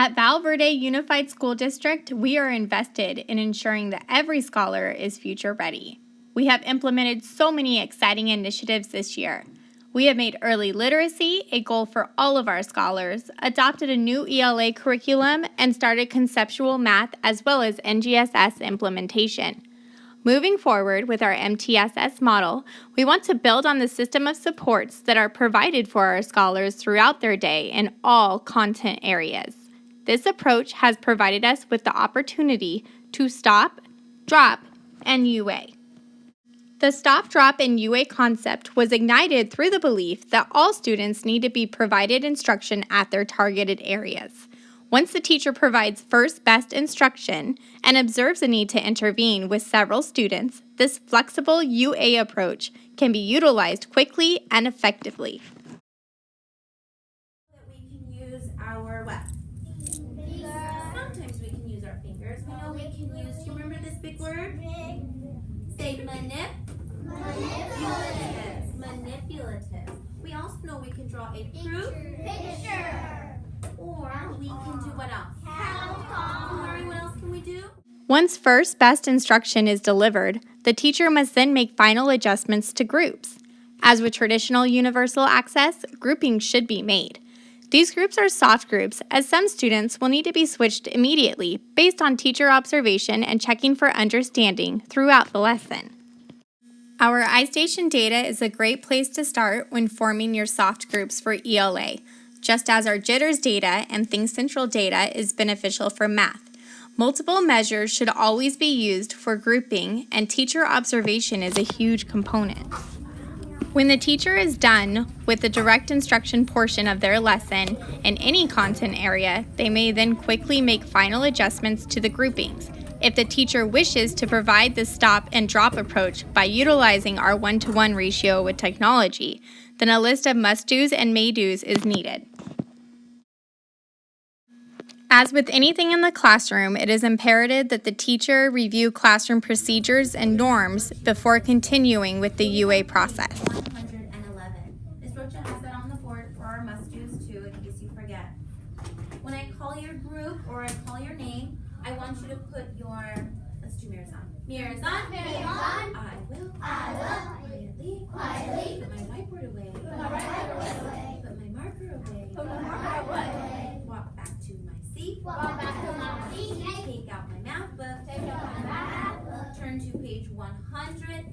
At Val Verde Unified School District, we are invested in ensuring that every scholar is future ready. We have implemented so many exciting initiatives this year. We have made early literacy a goal for all of our scholars, adopted a new ELA curriculum, and started conceptual math as well as NGSS implementation. Moving forward with our MTSS model, we want to build on the system of supports that are provided for our scholars throughout their day in all content areas. This approach has provided us with the opportunity to stop, drop, and UA. The stop, drop, and UA concept was ignited through the belief that all students need to be provided instruction at their targeted areas. Once the teacher provides first best instruction and observes a need to intervene with several students, this flexible UA approach can be utilized quickly and effectively. We can use our what? Sometimes we can use our fingers. We know we can use, do you remember this big word? Say manipulative. Manipulative. We also know we can draw a proof picture. Or we can do what else? Count. What else can we do? Once first best instruction is delivered, the teacher must then make final adjustments to groups. As with traditional universal access, grouping should be made. These groups are soft groups, as some students will need to be switched immediately based on teacher observation and checking for understanding throughout the lesson. Our iStation data is a great place to start when forming your soft groups for ELA, just as our Jitters data and ThinkCentral data is beneficial for math. Multiple measures should always be used for grouping, and teacher observation is a huge component. When the teacher is done with the direct instruction portion of their lesson in any content area, they may then quickly make final adjustments to the groupings. If the teacher wishes to provide the stop and drop approach by utilizing our 1-to-1 ratio with technology, then a list of must-dos and may-dos is needed. As with anything in the classroom, it is imperative that the teacher review classroom procedures and norms before continuing with the UA process. 111. Ms. Rocha has that on the board for our must-dos too, in case you forget. When I call your group or I call your name, I want you to put your, let's do mirrors on. Mirrors on. Mirrors on. I will. Quietly. Put my whiteboard away. Put my marker away. Walk back to my seat. Take out my math book. Turn to page 111.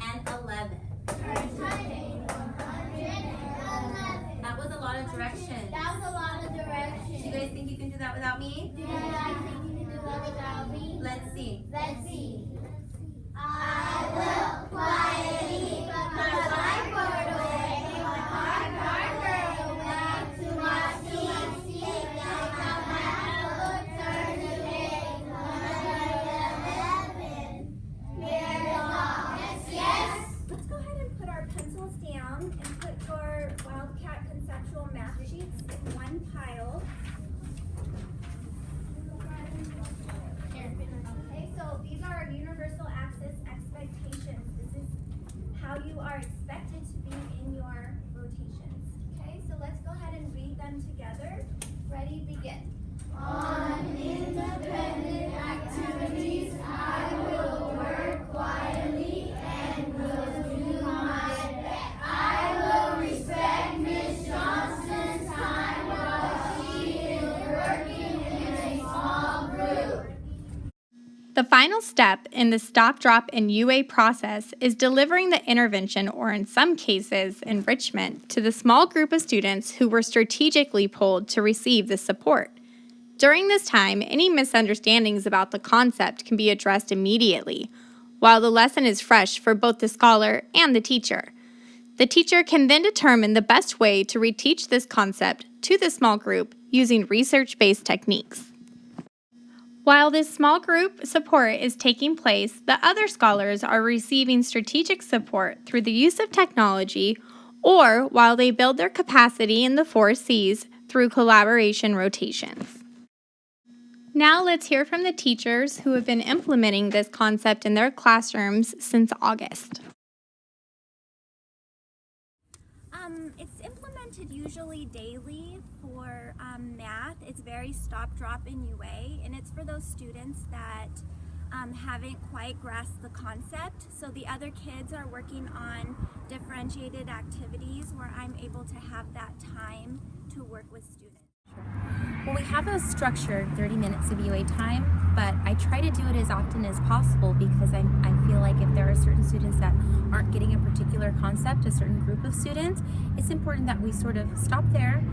That was a lot of directions. Do you guys think you can do that without me? Let's see. I will quietly put my whiteboard away, my marker away, to watch TV, take out my book, turn to page 111. Yes. Let's go ahead and put our pencils down and put your Wildcat conceptual math sheets in one pile. Okay, so these are our universal access expectations. This is how you are expected to be in your rotations. Okay, so let's go ahead and read them together. Ready, begin. On independent activities, I will work quietly and will do my best. I will respect Miss Johnson's time while she is working in a small group. The final step in the stop, drop, and UA process is delivering the intervention, or in some cases, enrichment, to the small group of students who were strategically pulled to receive the support. During this time, any misunderstandings about the concept can be addressed immediately, while the lesson is fresh for both the scholar and the teacher. The teacher can then determine the best way to reteach this concept to the small group using research-based techniques. While this small group support is taking place, the other scholars are receiving strategic support through the use of technology, or while they build their capacity in the 4 C's through collaboration rotations. Now let's hear from the teachers who have been implementing this concept in their classrooms since August. It's implemented usually daily for math. It's very stop-drop in UA, and it's for those students that haven't quite grasped the concept. So the other kids are working on differentiated activities where I'm able to have that time to work with students. Well, we have a structured 30 minutes of UA time, but I try to do it as often as possible because I feel like if there are certain students that aren't getting a particular concept, a certain group of students, it's important that we sort of stop there.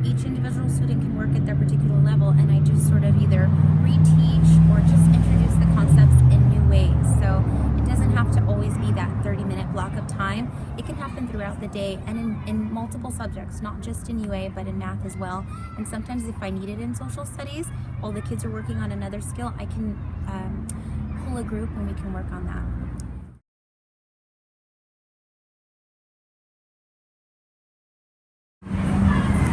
Each individual student can work at their particular level, and I just sort of either reteach or just introduce the concepts in new ways. So it doesn't have to always be that 30-minute block of time. It can happen throughout the day and in multiple subjects, not just in UA, but in math as well. And sometimes if I need it in social studies, while the kids are working on another skill, I can pull a group and we can work on that.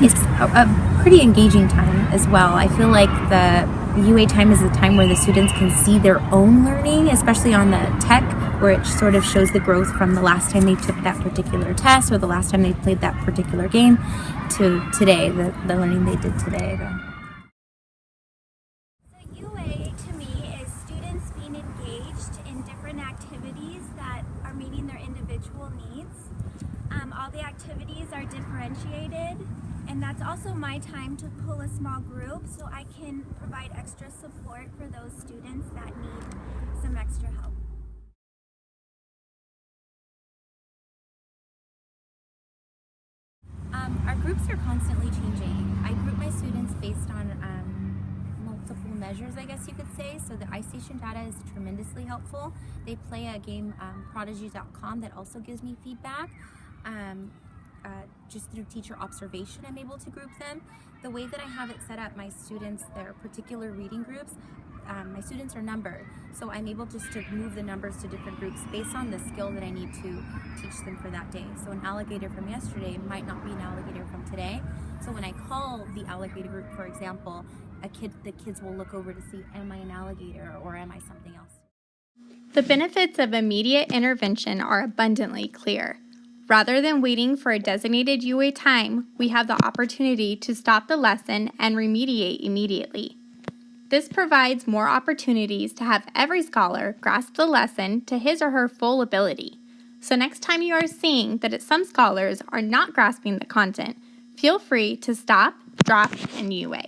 It's a pretty engaging time as well. I feel like the UA time is a time where the students can see their own learning, especially on the tech, where it sort of shows the growth from the last time they took that particular test or the last time they played that particular game to today, the learning they did today. So UA to me is students being engaged in different activities that are meeting their individual needs. All the activities are differentiated, and that's also my time to pull a small group so I can provide extra support for those students that need some extra help. Our groups are constantly changing. I group my students based on multiple measures, I guess you could say. So the iStation data is tremendously helpful. They play a game, Prodigy.com, that also gives me feedback. Just through teacher observation, I'm able to group them. The way that I have it set up, my students, their particular reading groups, my students are numbered. So I'm able just to move the numbers to different groups based on the skill that I need to teach them for that day. So an alligator from yesterday might not be an alligator from today. So when I call the alligator group, for example, the kids will look over to see, am I an alligator or am I something else? The benefits of immediate intervention are abundantly clear. Rather than waiting for a designated UA time, we have the opportunity to stop the lesson and remediate immediately. This provides more opportunities to have every scholar grasp the lesson to his or her full ability. So next time you are seeing that some scholars are not grasping the content, feel free to stop, drop, and UA.